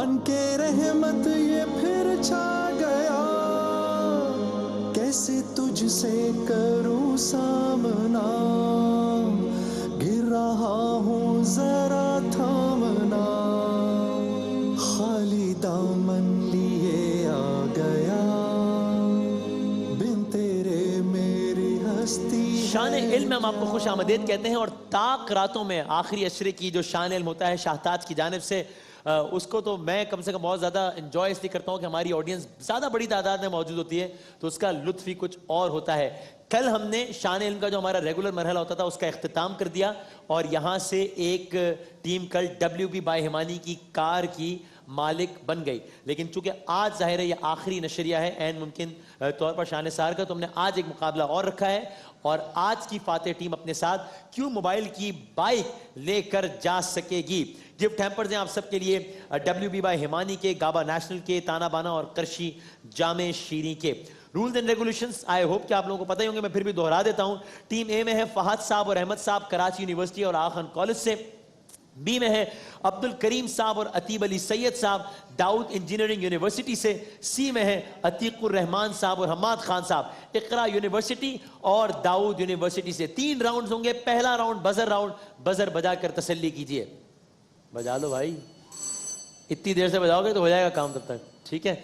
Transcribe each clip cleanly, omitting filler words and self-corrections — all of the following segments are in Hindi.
बन के रहमत ये फिर छा गया, कैसे तुझसे करूं सामना, गिर रहा हूं जरा थामना, खाली दामन लिए आ गया, बिन तेरे मेरी हस्ती। शान इल्म हम आपको खुश आमदीद कहते हैं, और ताक रातों में आखिरी अशरे की जो शान इल्म होता है शाहताज की जानिब से, उसको तो मैं कम से कम बहुत ज़्यादा इंजॉय इसलिए करता हूँ कि हमारी ऑडियंस ज़्यादा बड़ी तादाद में मौजूद होती है, तो उसका लुत्फ ही कुछ और होता है। कल हमने शान इल्म का जो हमारा रेगुलर मरहला होता था उसका इख्तिताम कर दिया, और यहाँ से एक टीम कल WB बाय हिमानी की कार की मालिक बन गई। लेकिन चूंकि आज जाहिर है ये आखिरी नशरिया है, एन मुमकिन तौर पर शान सार का, तो हमने आज एक मुकाबला और रखा है, और आज की फातेह टीम अपने साथ क्यू मोबाइल की बाइक लेकर जा सकेगी। गिफ्ट हैम्पर्स हैं आप सबके लिए WB बाय हिमानी के, गाबा नेशनल के, ताना बाना और करशी जामे शीरी के। Rules and regulations I hope कि आप लोगों को पता ही होंगे, मैं फिर भी दोहरा देता हूं। टीम ए में है फहद साहब और अहमद साहब कराची यूनिवर्सिटी और आखान कॉलेज से। बी में है अब्दुल करीम साहब और अतीब अली सैयद साहब दाऊद इंजीनियरिंग यूनिवर्सिटी से। सी में है अतीकुर रहमान साहब और हम्माद खान साहब इकरा यूनिवर्सिटी और दाऊद यूनिवर्सिटी से। 3 राउंड होंगे। पहला राउंड बजर राउंड, बजर बजाकर तसल्ली कीजिए। बजा लो भाई, इतनी देर से बजाओगे तो हो जाएगा काम तब तक, ठीक है।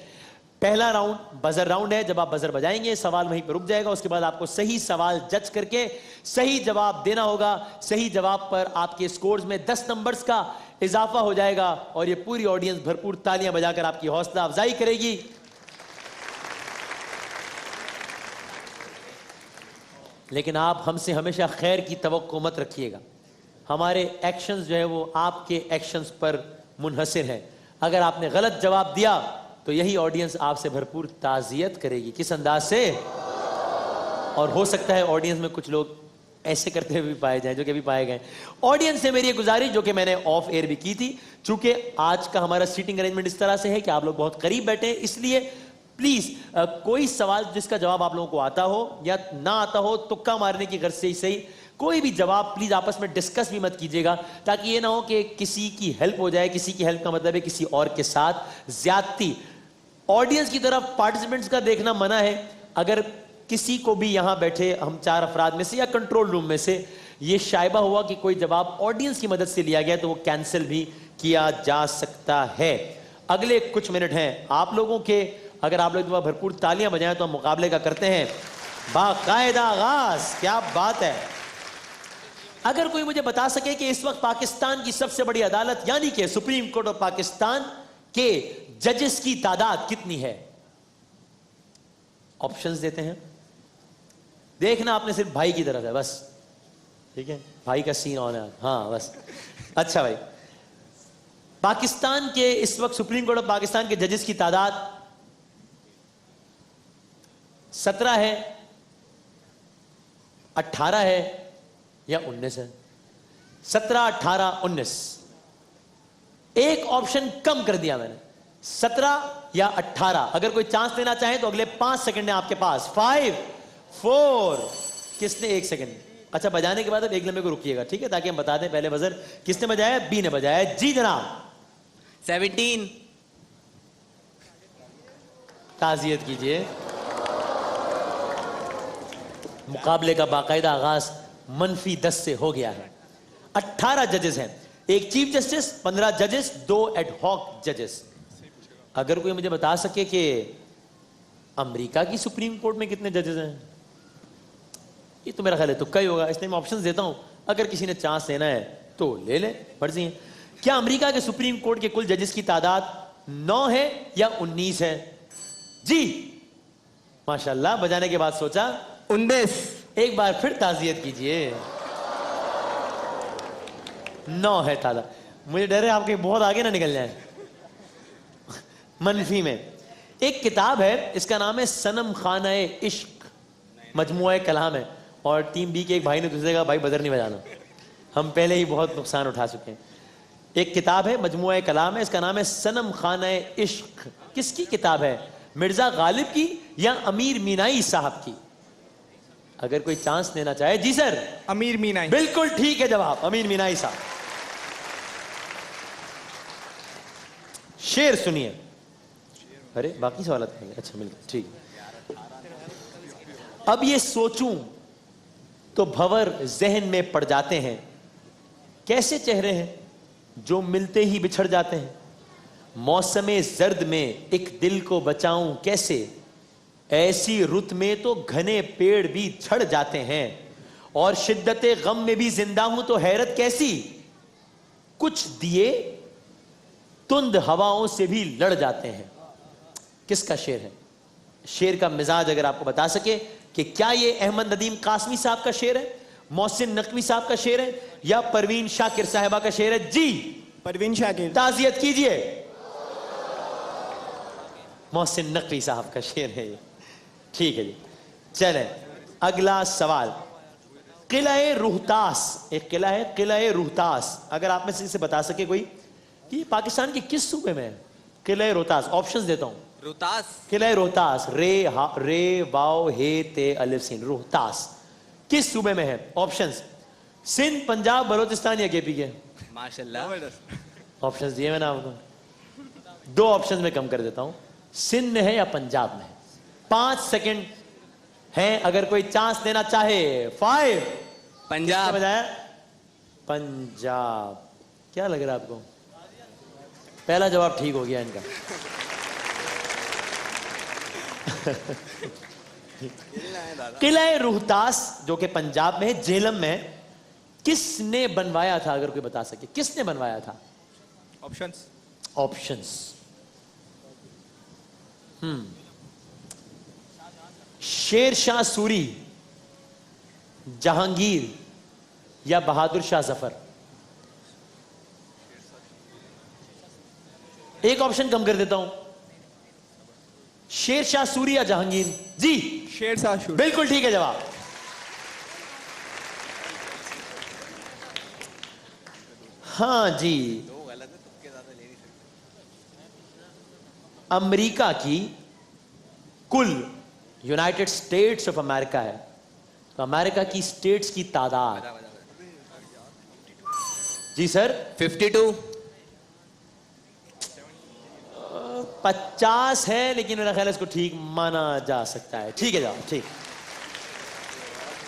पहला राउंड बजर राउंड है। जब आप बजर बजाएंगे सवाल वहीं पर रुक जाएगा, उसके बाद आपको सही सवाल जज करके सही जवाब देना होगा। सही जवाब पर आपके स्कोर्स में 10 नंबर्स का इजाफा हो जाएगा, और ये पूरी ऑडियंस भरपूर तालियां बजाकर आपकी हौसला अफजाई करेगी। लेकिन आप हमसे हमेशा खैर की तवक्को मत रखिएगा। हमारे एक्शंस जो है वो आपके एक्शंस पर मुनहसिर है। अगर आपने गलत जवाब दिया तो यही ऑडियंस आपसे भरपूर ताज़ियत करेगी। किस अंदाज से? और हो सकता है ऑडियंस में कुछ लोग ऐसे करते हुए भी पाए जाएं जो कि अभी पाए गए। ऑडियंस से मेरी ये गुजारिश, जो कि मैंने ऑफ एयर भी की थी, चूंकि आज का हमारा सीटिंग अरेंजमेंट इस तरह से है कि आप लोग बहुत करीब बैठे हैं, इसलिए प्लीज कोई सवाल जिसका जवाब आप लोगों को आता हो या ना आता हो, तुक्का मारने की गर्ज से ही सही, कोई भी जवाब प्लीज आपस में डिस्कस भी मत कीजिएगा, ताकि ये ना हो कि किसी की हेल्प हो जाए। किसी की हेल्प का मतलब है किसी और के साथ ज्यादती। ऑडियंस की तरफ पार्टिसिपेंट्स का देखना मना है। अगर किसी को भी यहां बैठे हम 4 अफराद में से या कंट्रोल रूम में से ये शायबा हुआ कि कोई जवाब ऑडियंस की मदद से लिया गया, तो वो कैंसिल भी किया जा सकता है। अगले कुछ मिनट हैं आप लोगों के। अगर आप लोग भरपूर तालियां बजाएं तो हम मुकाबले का करते हैं बाकायदा आगाज। क्या बात है। अगर कोई मुझे बता सके कि इस वक्त पाकिस्तान की सबसे बड़ी अदालत यानी कि सुप्रीम कोर्ट ऑफ पाकिस्तान के जजेस की तादाद कितनी है? ऑप्शंस देते हैं। देखना आपने सिर्फ भाई की तरफ है बस, ठीक है। भाई का सीन ऑन है, हाँ बस। अच्छा भाई, पाकिस्तान के इस वक्त सुप्रीम कोर्ट ऑफ पाकिस्तान के जजेस की तादाद 17 है, 18 है या 19 है? 17, 18, 19। एक ऑप्शन कम कर दिया मैंने, 17 या 18। अगर कोई चांस लेना चाहे तो अगले 5 सेकंड है आपके पास। 5, 4, किसने 1 सेकंड? अच्छा, बजाने के बाद अब एक लम्बे को रुकिएगा, ठीक है, ताकि हम बता दें पहले बजर किसने बजाया। बी ने बजाया। जी जनाब। 17। ताजियत कीजिए। मुकाबले का बाकायदा आगाज -10 से हो गया है। 18 जजेस हैं, एक चीफ जस्टिस, 15 जजेस, 2 एडहॉक जजेस। अगर कोई मुझे बता सके कि अमेरिका की सुप्रीम कोर्ट में कितने जजेस हैं? ये तो मेरा ख्याल है तुक्का ही होगा, इसलिए मैं ऑप्शंस देता हूं। अगर किसी ने चांस लेना है तो ले ले, मर्जी है। क्या अमेरिका के सुप्रीम कोर्ट के कुल जजेस की तादाद 9 है या 19 है? जी माशाल्लाह, बजाने के बाद सोचा 19। एक बार फिर ताजियत कीजिए। 9 है तादाद। मुझे डर है आपके बहुत आगे ना निकल जाए। मनफी में एक किताब है, इसका नाम है सनम खाना इश्क, मजमुआ कलाम है, और टीम बी के एक भाई ने दूसरे का भाई बदर नहीं बजाना, हम पहले ही बहुत नुकसान उठा चुके हैं। एक किताब है, मजमुआ कलाम है, इसका नाम है सनम खाना इश्क। किसकी किताब है? मिर्जा गालिब की या अमीर मीनाई साहब की? अगर कोई चांस लेना चाहे। जी सर। अमीर मीनाई। बिल्कुल ठीक है जवाब, अमीर मीनाई साहब। शेर सुनिए। अरे बाकी सवाल आते अच्छा मिल गया, ठीक। अब ये सोचूं तो भंवर जहन में पड़ जाते हैं, कैसे चेहरे हैं जो मिलते ही बिछड़ जाते हैं। मौसमे जर्द में एक दिल को बचाऊं कैसे, ऐसी रुत में तो घने पेड़ भी झड़ जाते हैं। और शिद्दते गम में भी जिंदा हूं तो हैरत कैसी, कुछ दिए तुंद हवाओं से भी लड़ जाते हैं। किसका शेर है? शेर का मिजाज अगर आपको बता सके कि क्या ये अहमद नदीम कासमी साहब का शेर है, मोहसिन नकवी साहब का शेर है, या परवीन शाकिर साहिबा का शेर है? जी परवीन शाकिर। ताजियत कीजिए, मोहसिन नकवी साहब का शेर है ये। ठीक है जी, चले अगला सवाल। किला-ए रोहतास, एक किला है किला-ए रोहतास, अगर आप में से इसे बता सके कोई कि पाकिस्तान के किस सूबे में है किला-ए रोहतास? ऑप्शंस देता हूं। रोहतास, किला-ए रोहतास, रे वाव हे ते अलिफ सीन, रोहतास किस सूबे में है? ऑप्शंस सिंध, पंजाब, बलोचिस्तान या केपी के? माशाल्लाह। ऑप्शंस दिए मैंने आपको, 2 ऑप्शंस में कम कर देता हूं, सिंध में है या पंजाब में है। 5 सेकंड हैं अगर कोई चांस देना चाहे। 5। पंजाब। बजाया पंजाब। क्या लग रहा है आपको? पहला जवाब ठीक हो गया इनका। किला-ए रोहतास जो कि पंजाब में है, झेलम में है, किसने बनवाया था? अगर कोई बता सके किसने बनवाया था? ऑप्शंस। ऑप्शंस शेर शाह सूरी, जहांगीर या बहादुर शाह जफर? एक ऑप्शन कम कर देता हूं, शेर शाह सूरी या जहांगीर? जी शेर शाह सूरी। बिल्कुल ठीक है जवाब। हाँ जी, अमेरिका की कुल यूनाइटेड स्टेट्स ऑफ अमेरिका है, तो अमेरिका की स्टेट्स की तादाद? जी सर 52। 50 है, लेकिन मेरा ख्याल है इसको ठीक माना जा सकता है। ठीक है जवाब, ठीक।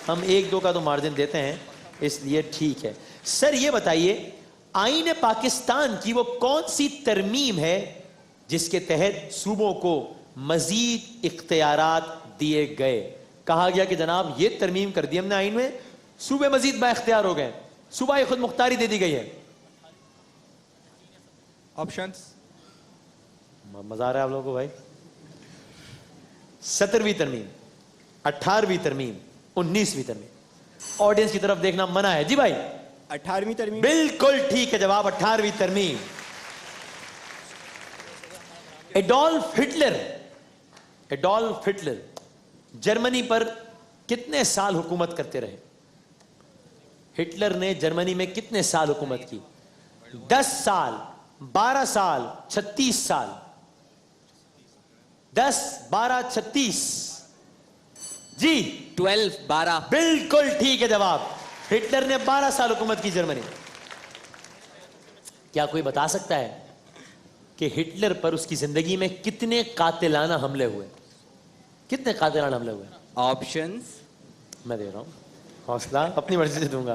हम 1-2 का तो मार्जिन देते हैं, इसलिए ठीक है। सर ये बताइए, आईन पाकिस्तान की वो कौन सी तरमीम है जिसके तहत सूबों को मजीद इख्तियारात दिए गए? कहा गया कि जनाब ये तरमीम कर दी हमने आईन में, सूबे मजीद बाइख्तियार हो गए, सूबाई खुद मुख्तारी दे दी गई है। ऑप्शंस। मजा आ रहा है आप लोगों को भाई? 17वीं तरमीम, 18वीं तरमीम, 19वीं तरमीम। ऑडियंस की तरफ देखना मना है। जी भाई 18वीं तरमीम। बिल्कुल ठीक है जवाब, 18वीं तरमीम। एडोल्फ हिटलर जर्मनी पर कितने साल हुकूमत करते रहे? हिटलर ने जर्मनी में कितने साल हुकूमत की? 10 साल, 12 साल, 36 साल? 10, 12, 36? जी 12, 12। बिल्कुल ठीक है जवाब। हिटलर ने 12 साल हुकूमत की जर्मनी। क्या कोई बता सकता है कि हिटलर पर उसकी जिंदगी में कितने कातिलाना हमले हुए? कितने कातिलाना हमले हुए? ऑप्शंस मैं दे रहा हूं, हौसला अपनी मर्जी से दूंगा।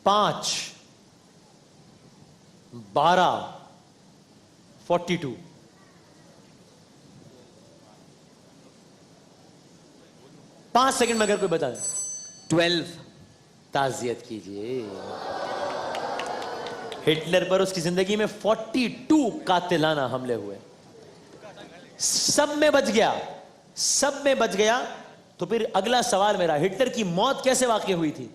5, 12, 42? पांच सेकंड में अगर कोई बता दे। 12। ताजियत कीजिए, हिटलर पर उसकी जिंदगी में 42 कातिलाना हमले हुए, सब में बच गया, सब में बच गया। तो फिर अगला सवाल मेरा, हिटलर की मौत कैसे वाकई हुई थी?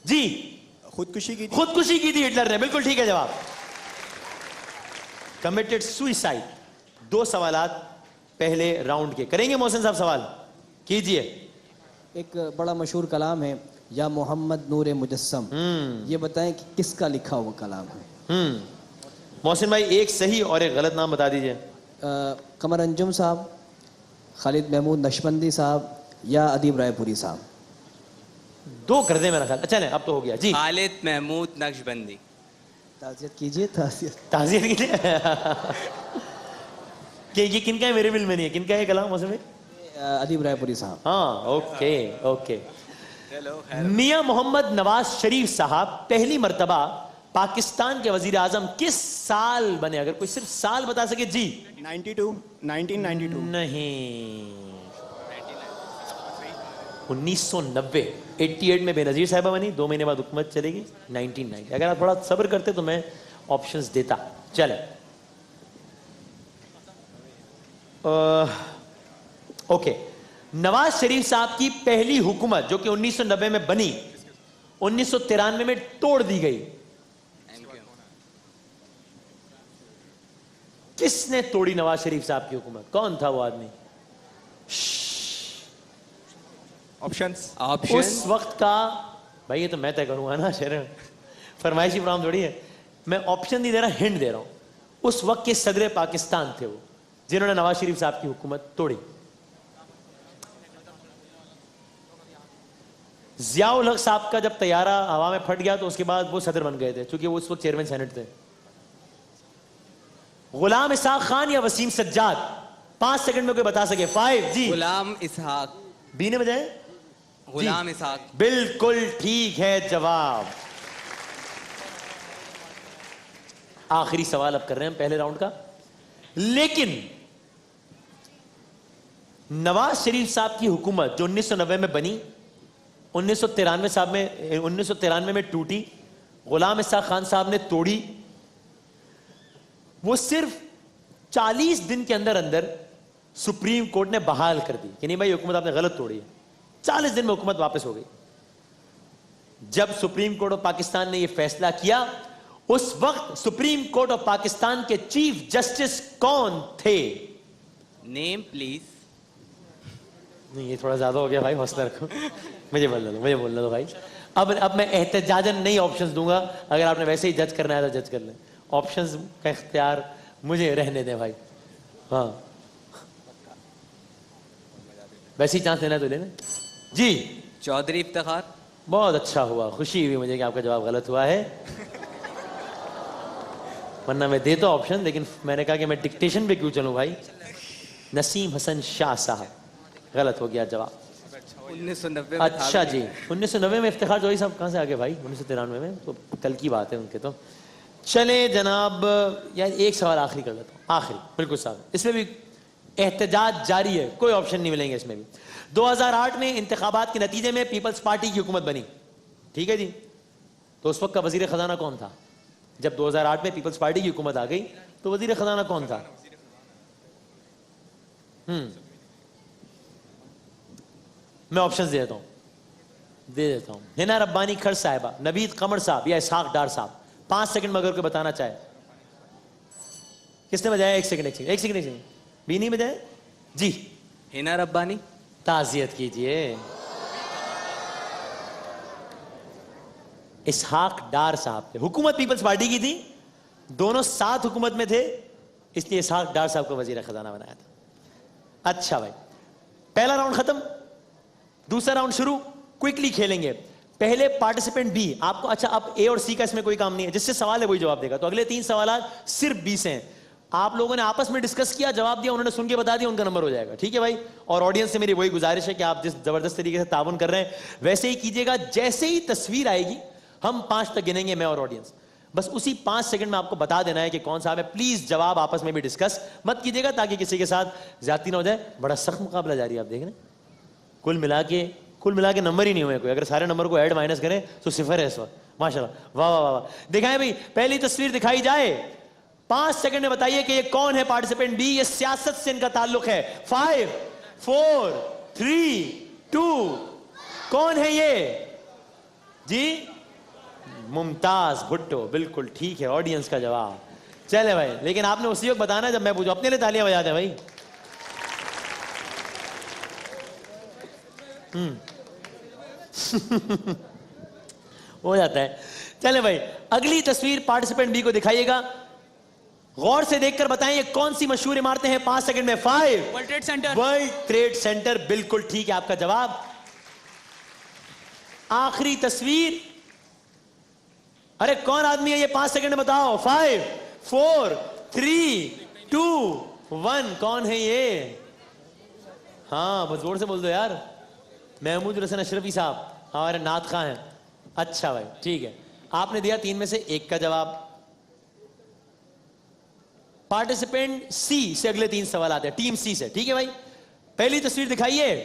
जी खुदकुशी की थी। खुदकुशी की थी हिटलर ने, बिल्कुल ठीक है जवाब। Committed suicide. 2 सवालात पहले राउंड के करेंगे। मोहसिन साहब सवाल कीजिए। एक बड़ा मशहूर कलाम है, या मोहम्मद नूर मुजस्सम, ये बताएं कि किसका लिखा हुआ कलाम है? मोहसिन भाई एक सही और एक गलत नाम बता दीजिए। कमर अंजुम साहब, खालिद महमूद नक्शबंदी साहब या अदीब रायपुरी साहब? 2 कर दे मेरा ख्याल। चलें अब तो हो गया जी। खालिद महमूद नक्शबंदी। ताज़ियत कीजिए, ताज़ियत। ताज़ियत की कि ये किनका है, मेरे बिल में नहीं है, किनका है कलाम उसमें? अदीब रायपुरी साहब। हाँ ओके ओके। मियां मोहम्मद नवाज शरीफ साहब पहली मर्तबा पाकिस्तान के वजीर आजम किस साल बने? अगर कोई सिर्फ साल बता सके जी। 1992। नहीं, 1990। 88 में बेनजीर साहिबा बनी, 2 महीने बाद हुकूमत चलेगी 1990। अगर आप थोड़ा सब्र करते तो मैं ऑप्शंस देता। चले ओके। नवाज शरीफ साहब की पहली हुकूमत जो कि 1990 में बनी, 1993 में तोड़ दी गई। किसने तोड़ी नवाज शरीफ साहब की हुकूमत? कौन था वो आदमी? ऑप्शंस। उस वक्त का भाई, ये तो मैं तय करूंगा ना, शेर फरमाइशी प्रोग्राम थोड़ी है। मैं ऑप्शन नहीं दे रहा, हिंट दे रहा हूं। उस वक्त के सदर पाकिस्तान थे वो, जिन्होंने नवाज शरीफ साहब की हुकूमत तोड़ी। जियाउल हक साहब का जब तैयारा हवा में फट गया तो उसके बाद वो सदर बन गए थे, क्योंकि वो उस वक्त चेयरमैन सेनेट थे। गुलाम इसहाक खान या वसीम सज्जाद? 5 सेकंड में कोई बता सके। 5 जी। गुलाम इसहाक। बी ने बजाए? गुलाम इसहाक। बिल्कुल ठीक है जवाब। आखिरी सवाल अब कर रहे हैं हम पहले राउंड का। लेकिन नवाज शरीफ साहब की हुकूमत जो 1990 में बनी, 1993 में टूटी, गुलाम इसहाक खान साहब ने तोड़ी, वो सिर्फ 40 दिन के अंदर अंदर सुप्रीम कोर्ट ने बहाल कर दी कि नहीं भाई हुकूमत आपने गलत तोड़ी है। 40 दिन में हुकूमत वापस हो गई। जब सुप्रीम कोर्ट ऑफ पाकिस्तान ने यह फैसला किया, उस वक्त सुप्रीम कोर्ट ऑफ पाकिस्तान के चीफ जस्टिस कौन थे? Name please. नहीं, ये थोड़ा ज्यादा हो गया भाई, हौसला रखो। मुझे बोलने दो भाई। अब मैं एहतजाजन नहीं ऑप्शंस दूंगा। अगर आपने वैसे ही जज करना है तो जज कर लें। ऑप्शंस का इख्तियार मुझे रहने दें भाई। हाँ, वैसे ही चांस लेना तो लेना जी। चौधरी इफ्तिखार। बहुत अच्छा हुआ, खुशी हुई मुझे कि आपका जवाब गलत हुआ है, वरना मैं देता ऑप्शन, लेकिन मैंने कहा कि मैं डिक्टेशन पे क्यों चलूं भाई। नसीम हसन शाह साहब, गलत हो गया जवाब। 1990 अच्छा जी, 1990 में इफ्तिखार चौधरी साहब कहाँ से आ गए भाई? 1993 में तो कल की बात है उनके। तो चले जनाब, यार एक सवाल आखिरी कर लेता हूँ, आखिरी बिल्कुल साहब। इसमें भी एहतजाज जारी है, कोई ऑप्शन नहीं मिलेंगे इसमें भी। 2008 में इंतखाबात के नतीजे में पीपल्स पार्टी की हुकूमत बनी, ठीक है जी। तो उस वक्त का वजीर खजाना कौन था? जब 2008 में पीपल्स पार्टी की हुकूमत आ गई तो वजीर खजाना कौन था? मैं ऑप्शंस दे देता हूं। हिना रब्बानी खर साहिबा, नवीद कमर साहब या इसहाक डार साहब। 5 सेकंड में अगर कोई बताना चाहे। किसने बजाया? एक सेकंड। बी नहीं बजाया जी। हिना रब्बानी। ताजियत कीजिए। इसहाक डार साहब थे, हुकूमत पीपल्स पार्टी की थी, दोनों साथ हुकूमत में थे, इसलिए इसहाक डार साहब को वजीर खजाना बनाया था। अच्छा भाई, पहला राउंड खत्म, दूसरा राउंड शुरू। क्विकली खेलेंगे। पहले पार्टिसिपेंट बी आपको, अच्छा अब ए और सी का इसमें कोई काम नहीं है, जिससे सवाल है वही जवाब देगा। तो अगले 3 सवाल सिर्फ बी से हैं। आप लोगों ने आपस में डिस्कस किया, जवाब दिया, उन्होंने सुन के बता दिया, उनका नंबर हो जाएगा, ठीक है भाई। और ऑडियंस से मेरी वही गुजारिश है कि आप जिस जबरदस्त तरीके से ताउन कर रहे हैं वैसे ही कीजिएगा। जैसे ही तस्वीर आएगी हम 5 तक गिनेंगे, मैं और ऑडियंस, बस उसी 5 सेकंड में आपको बता देना है कि कौन सा है। प्लीज जवाब आपस में भी डिस्कस मत कीजिएगा ताकि किसी के साथ ज्यादती ना हो जाए। बड़ा सख्त मुकाबला जारी है, आप देख रहे हैं। कुल मिला के नंबर ही नहीं हुए कोई। अगर सारे नंबर को ऐड माइनस करें तो 0 है इस वक्त। माशाल्लाह, वाह वाह वाह। दिखाएं भाई, पहली तस्वीर दिखाई जाए। 5 सेकंड में बताइए कि ये कौन है पार्टिसिपेंट बी। ये सियासत से इनका ताल्लुक है। 5 4 3 2। कौन है ये जी? मुमताज भुट्टो, बिल्कुल ठीक है, ऑडियंस का जवाब। चले भाई, लेकिन आपने उसी वक्त बताना जब मैं पूछूं। अपने लिए तालियां बजा दें भाई। हो जाता है। चले भाई, अगली तस्वीर पार्टिसिपेंट बी को दिखाइएगा। गौर से देखकर बताएं ये कौन सी मशहूर इमारतें हैं 5 सेकंड में। 5 world trade centre. World trade centre, बिल्कुल ठीक है आपका जवाब। आखिरी तस्वीर। अरे कौन आदमी है ये? 5 सेकंड में बताओ। 5 4 3 2 1 कौन है ये? हाँ बस जोर से बोल दो यार। महमूद हसन अशरफी साहब हमारे नात खां हैं। अच्छा भाई ठीक है, आपने दिया 3 में से 1 का जवाब। पार्टिसिपेंट सी से अगले 3 सवाल आते हैं, टीम सी से। ठीक है भाई, पहली तस्वीर दिखाइए,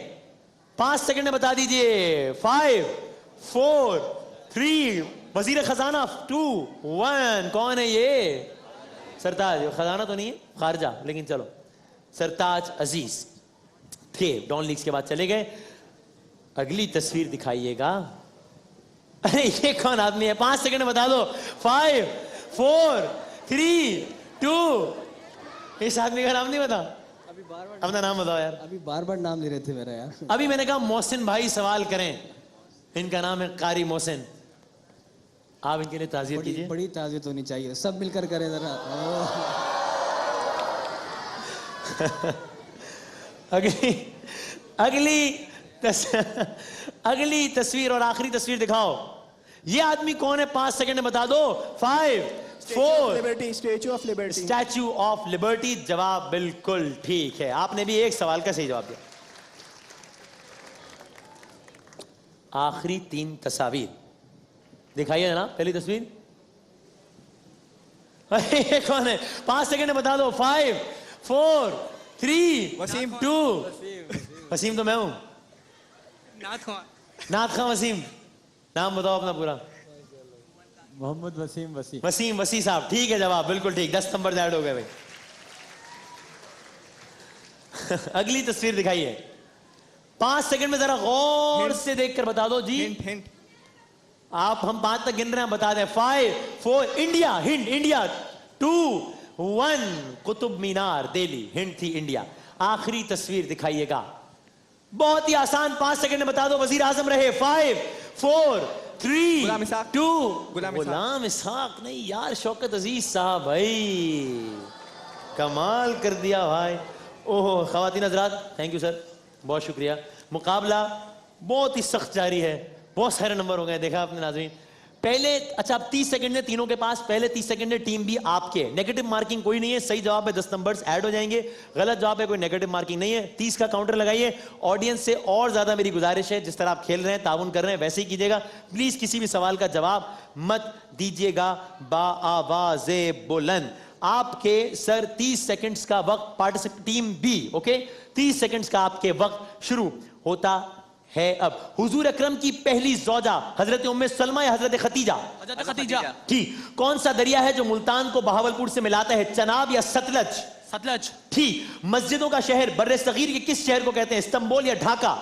5 सेकंड में बता दीजिए। 5 4 3 वजीर खजाना 2 1 कौन है ये? सरताज। खजाना तो नहीं है, खारजा, लेकिन चलो सरताज अजीज थे। डॉन लीग्स के बाद चले गए। अगली तस्वीर दिखाइएगा। अरे ये कौन आदमी है? 5 सेकंड में बता दो। 5 4 3 2 इस आदमी का नाम नहीं बता। अभी बार बार अपना नाम बताओ यार। अभी बार बार नाम ले रहे थे मेरा यार। अभी मैंने कहा मोहसिन भाई सवाल करें, इनका नाम है कारी मोहसिन। आप इनके लिए ताज़ियत बड़ी कीजिए। बड़ी ताज़ियत होनी चाहिए, सब मिलकर करें जरा। अगली तस्वीर और आखिरी तस्वीर दिखाओ। ये आदमी कौन है? 5 सेकंड में बता दो। 5 4 liberty, statue of liberty. Statue of liberty. जवाब बिल्कुल ठीक है, आपने भी 1 सवाल का सही जवाब दिया। आखिरी 3 तस्वीर दिखाइए ना। पहली तस्वीर, अरे ये कौन है? 5 सेकंड में बता दो। 5 4 3 वसीम। 2 वसीम तो मैं हूं। नाथ खां वसीम। नाम बताओ अपना पूरा। मोहम्मद वसीम वसी। वसीम वसी साहब, ठीक है जवाब बिल्कुल ठीक। 10 नंबर ऐड हो गए भाई। अगली तस्वीर दिखाइए, 5 सेकंड में जरा गौर से देखकर बता दो जी। Hint hint. आप हम 5 तक गिन रहे हैं, बता दें। 5 4 India. Hint India. 2 1 Qutub Minar Delhi. Hint थी इंडिया। आखिरी तस्वीर दिखाइएगा, बहुत ही आसान। 5 सेकंड में बता दो। वजीर आजम रहे। 5 4 3 गुलाम इसहाक। 2 गुलाम इसहाक। गुलाम इसहाक नहीं यार, शौकत अजीज साहब। भाई कमाल कर दिया भाई। ओह खवातीन हजरात, थैंक यू सर, बहुत शुक्रिया। मुकाबला बहुत ही सख्त जारी है, बहुत सारे नंबर हो गए, देखा आपने नाज़रीन। पहले अच्छा, अब 30 सेकंड है तीनों के पास। पहले 30 सेकंड है टीम भी आपके। नेगेटिव मार्किंग कोई नहीं है, सही जवाब है 10 नंबर्स ऐड हो जाएंगे, गलत जवाब है कोई नेगेटिव मार्किंग नहीं है। 30 का काउंटर लगाइए। ऑडियंस से और ज्यादा मेरी गुजारिश है, जिस तरह आप खेल रहे हैं, ताउन कर रहे हैं, वैसे ही कीजिएगा प्लीज। किसी भी सवाल का जवाब मत दीजिएगा बाआवाज़े बुलंद। आपके सर 30 सेकंड्स का वक्त, participant team B, okay, 30 seconds का आपके वक्त शुरू होता है अब। हुजूर अकरम की पहली ज़ौजा हजरत उम्मे सलमा या हजरत खतीजा? हजरत खतीजा। ठीक। कौन सा दरिया है जो मुल्तान को बहावलपुर से मिलाता है? चनाब या सतलज? सतलज। ठीक। मस्जिदों का शहर बर्रे सगीर के किस शहर को कहते हैं? इस्तांबुल या ढाका?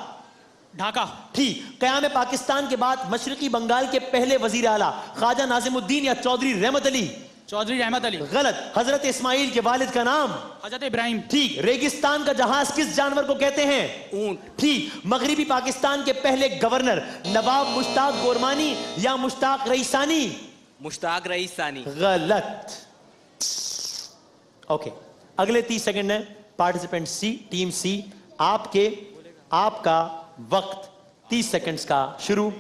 ढाका। ठीक। क़याम पाकिस्तान के बाद मशरकी बंगाल के पहले वजीर आला ख्वाजा नाजिमुद्दीन या चौधरी रहमत अली? चौधरी रहमत अली। गलत। हजरत इस्माइल के वालिद का नाम? हजरत इब्राहिम। ठीक। रेगिस्तान का जहाज किस जानवर को कहते हैं? ऊंट। ठीक। मगरिबी पाकिस्तान के पहले गवर्नर नवाब मुश्ताक गोरमानी या मुश्ताक रईसानी? मुश्ताक रईस सानी। गलत। ओके, अगले 30 सेकंड है। पार्टिसिपेंट सी, टीम सी, आपका वक्त 30 सेकंड्स का शुरू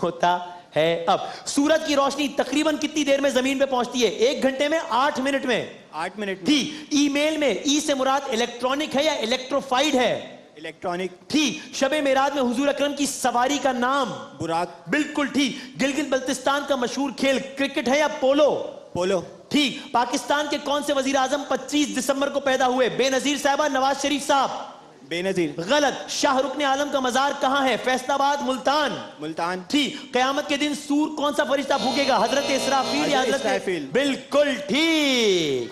होता है अब। सूरज की रोशनी तकरीबन कितनी देर में जमीन पे पहुंचती है? 1 घंटे में, 8 मिनट में? 8 मिनट में। ठीक। ईमेल में ई से मुराद इलेक्ट्रॉनिक है या इलेक्ट्रोफाइड है? इलेक्ट्रॉनिक। ठीक। शबे मेराज में हुजूर अकरम की सवारी का नाम? बुराक। बिल्कुल ठीक। गिलगित बल्तिस्तान का मशहूर खेल क्रिकेट है या पोलो? पोलो। ठीक। पाकिस्तान के कौन से वजीर आजम 25 दिसंबर को पैदा हुए? बेनजीर साहबा, नवाज शरीफ साहब? बेनजीर। गलत। शाहरुख ने आलम का मजार कहां है? फैसलाबाद, मुल्तान? मुल्तान। ठीक। कयामत के दिन सूर कौन सा फरिश्ता फूकेगा? हजरत इसराफील या हजरत इसराफील? बिल्कुल ठीक।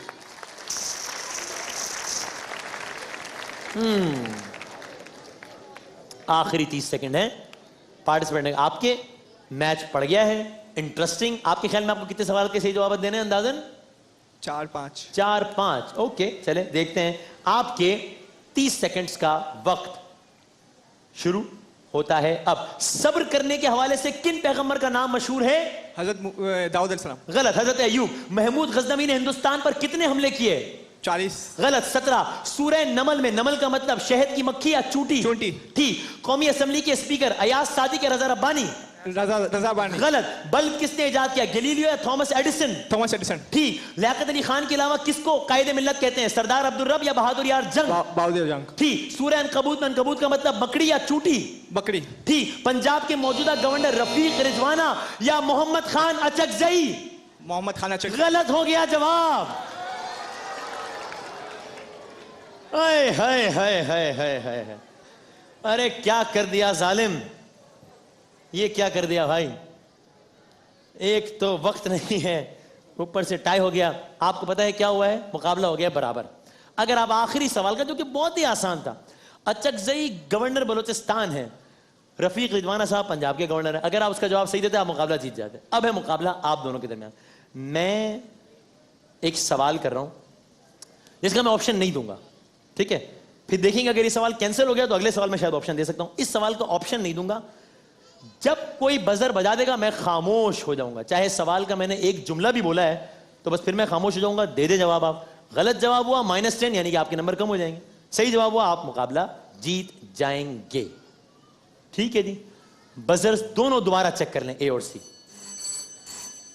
आखिरी 30 सेकंड है। पार्टिसिपेंट आपके, मैच पड़ गया है, इंटरेस्टिंग। आपके ख्याल में आपको कितने सवाल के सही जवाब देने हैं अंदाजन? 4-5। 4-5। ओके, चले देखते हैं। आपके 30 सेकंड्स का वक्त शुरू होता है अब। सब्र करने के हवाले से किन पैगंबर का नाम मशहूर है? हजरत दाऊद अलैहिस्सलाम। गलत। हजरत अय्यूब। महमूद गजनवी ने हिंदुस्तान पर कितने हमले किए? 40। गलत। 17। सूरह नमल में नमल का मतलब शहद की मक्खी या चूंटी? चूंटी। ठीक। कौमी असेंबली के स्पीकर अयाज सादिक या रजा रब्बानी? रजा बानी, गलत। बल्ब किसने इजाद किया, गैलीलियो या थॉमस एडिसन? थॉमस एडिसन, ठीक। लियाकत अली खान के अलावा किसको कायदे मिल्लत कहते हैं, सरदार अब्दुल रब या बहादुर यार जंग? बहादुर जंग, ठीक। सूरह अनकबूत में अनकबूत का मतलब बकरी या चूटी? बकरी, ठीक। पंजाब के मौजूदा गवर्नर रफीक रिजवाना या मोहम्मद खान अचकजई? मोहम्मद खान अचक, गलत हो गया जवाब। हाय हाय हाय हाय हाय हाय, अरे क्या कर दिया जालिम, ये क्या कर दिया भाई। एक तो वक्त नहीं है, ऊपर से टाई हो गया। आपको पता है क्या हुआ है, मुकाबला हो गया बराबर। अगर आप आखिरी सवाल का, जो कि बहुत ही आसान था, अचकजई गवर्नर बलोचिस्तान है, रफीक रिजवाना साहब पंजाब के गवर्नर है, अगर आप उसका जवाब सही देते आप मुकाबला जीत जाते। अब है मुकाबला आप दोनों के दरमियान। मैं एक सवाल कर रहा हूं जिसका मैं ऑप्शन नहीं दूंगा, ठीक है? फिर देखेंगे अगर ये सवाल कैंसिल हो गया तो अगले सवाल में शायद ऑप्शन दे सकता हूं। इस सवाल का ऑप्शन नहीं दूंगा। जब कोई बजर बजा देगा मैं खामोश हो जाऊंगा, चाहे सवाल का मैंने एक जुमला भी बोला है तो बस फिर मैं खामोश हो जाऊंगा। दे दे जवाब आप। गलत जवाब हुआ -10, यानी कि आपके नंबर कम हो जाएंगे। सही जवाब हुआ आप मुकाबला जीत जाएंगे। ठीक है जी, बजर्स दोनों दोबारा चेक कर लें, ए और सी।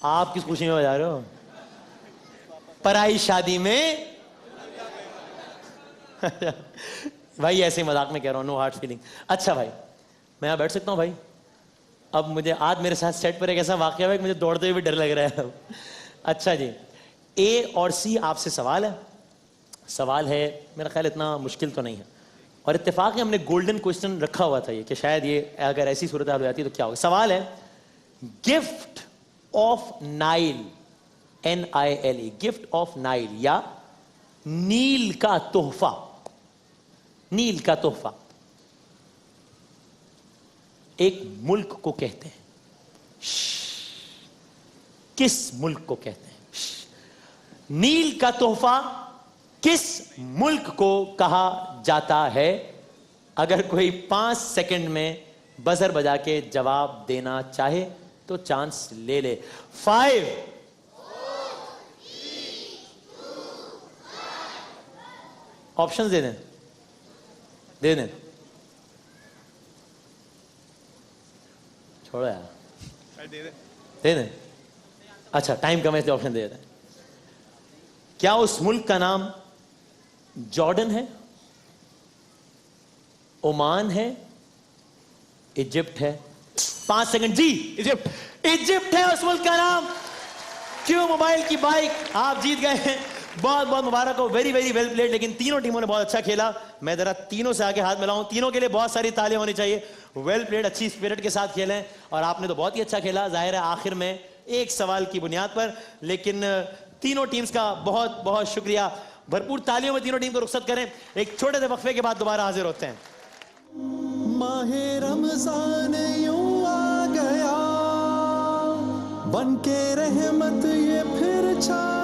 आप किस खुशी में बजा रहे हो? पराई शादी में भाई ऐसे ही मजाक में कह रहा हूं, नो हार्ड फीलिंग। अच्छा भाई, मैं यहां बैठ सकता हूं भाई? अब मुझे आज मेरे साथ सेट पर एक ऐसा वाकया हुआ कि मुझे दौड़ते हुए भी डर लग रहा है। अच्छा जी, ए और सी आपसे सवाल है। सवाल है, मेरा ख्याल इतना मुश्किल तो नहीं है, और इत्तेफाक है हमने गोल्डन क्वेश्चन रखा हुआ था ये, कि शायद ये अगर ऐसी सूरत हाल हो जाती तो क्या होगा। सवाल है, gift of Nile, NILE, gift of Nile या नील का तोहफा, नील का तोहफा एक मुल्क को कहते हैं। किस मुल्क को कहते हैं? नील का तोहफा किस मुल्क को कहा जाता है? अगर कोई 5 सेकंड में बजर बजा के जवाब देना चाहे तो चांस ले ले। 5, 4, 3, 2, 1। ऑप्शन दे दें, दे दें, छोड़ो यार, दे दें। अच्छा, टाइम कम है इसलिए ऑप्शन दे देते हैं। क्या उस मुल्क का नाम जॉर्डन है, ओमान है, इजिप्ट है? 5 सेकंड जी। इजिप्ट, इजिप्ट है उस मुल्क का नाम। क्यों मोबाइल की बाइक आप जीत गए हैं, बहुत बहुत मुबारक हो। Very very well played. लेकिन तीनों टीमों ने बहुत अच्छा खेला। मैं जरा तीनों से आगे हाथ मिलाऊं, तीनों के लिए बहुत सारी तालियां होनी चाहिए। वेल प्लेड, अच्छी स्पिरिट के साथ खेलें, और आपने तो बहुत ही अच्छा खेला। जाहिर है आखिर में एक सवाल की बुनियाद पर, लेकिन तीनों टीम्स का बहुत बहुत शुक्रिया। भरपूर तालियों में तीनों टीम को रुखसत करें। एक छोटे से वक्फे के बाद दोबारा हाजिर होते हैं। माहे रमजान यूं आ गया, बन के रहमत ये फिर छा